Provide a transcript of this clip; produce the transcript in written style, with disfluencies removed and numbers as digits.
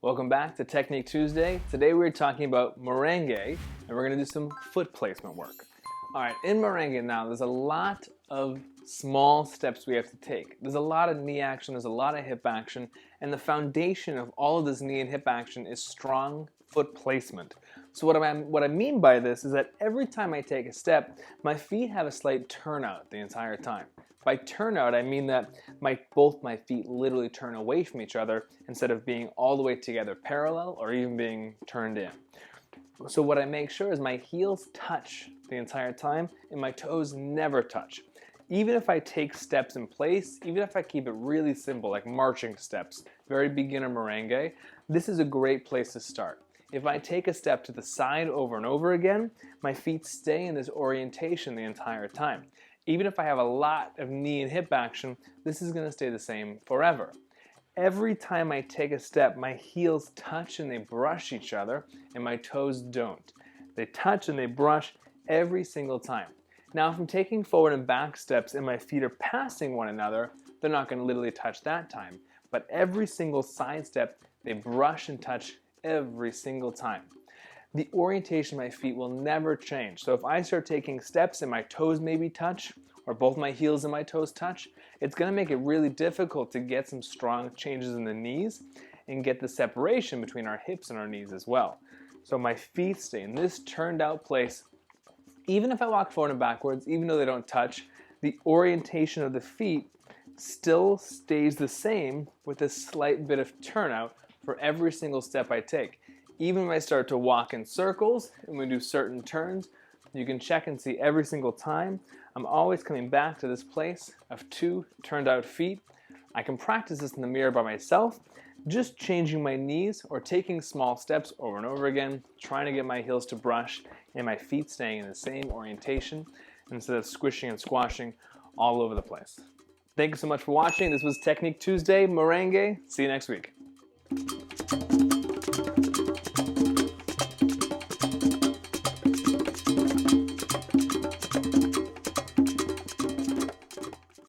Welcome back to Technique Tuesday. Today we're talking about merengue and we're going to do some foot placement work. Alright, in merengue now there's a lot of small steps we have to take. There's a lot of knee action, there's a lot of hip action, and the foundation of all of this knee and hip action is strong foot placement. So what I mean by this is that every time I take a step, my feet have a slight turnout the entire time. By turnout, I mean that both my feet literally turn away from each other instead of being all the way together parallel or even being turned in. So what I make sure is my heels touch the entire time and my toes never touch. Even if I take steps in place, even if I keep it really simple like marching steps, very beginner merengue, this is a great place to start. If I take a step to the side over and over again, my feet stay in this orientation the entire time. Even if I have a lot of knee and hip action, this is going to stay the same forever. Every time I take a step, my heels touch and they brush each other, and my toes don't. They touch and they brush every single time. Now, if I'm taking forward and back steps and my feet are passing one another, they're not going to literally touch that time. But every single side step, they brush and touch every single time. The orientation of my feet will never change. So if I start taking steps and my toes maybe touch, or both my heels and my toes touch, it's going to make it really difficult to get some strong changes in the knees and get the separation between our hips and our knees as well. So my feet stay in this turned out place. Even if I walk forward and backwards, even though they don't touch, the orientation of the feet still stays the same with a slight bit of turnout for every single step I take. Even when I start to walk in circles and we do certain turns, you can check and see every single time I'm always coming back to this place of two turned out feet. I can practice this in the mirror by myself, just changing my knees or taking small steps over and over again, trying to get my heels to brush and my feet staying in the same orientation instead of squishing and squashing all over the place. Thank you so much for watching. This was Technique Tuesday, merengue. See you next week.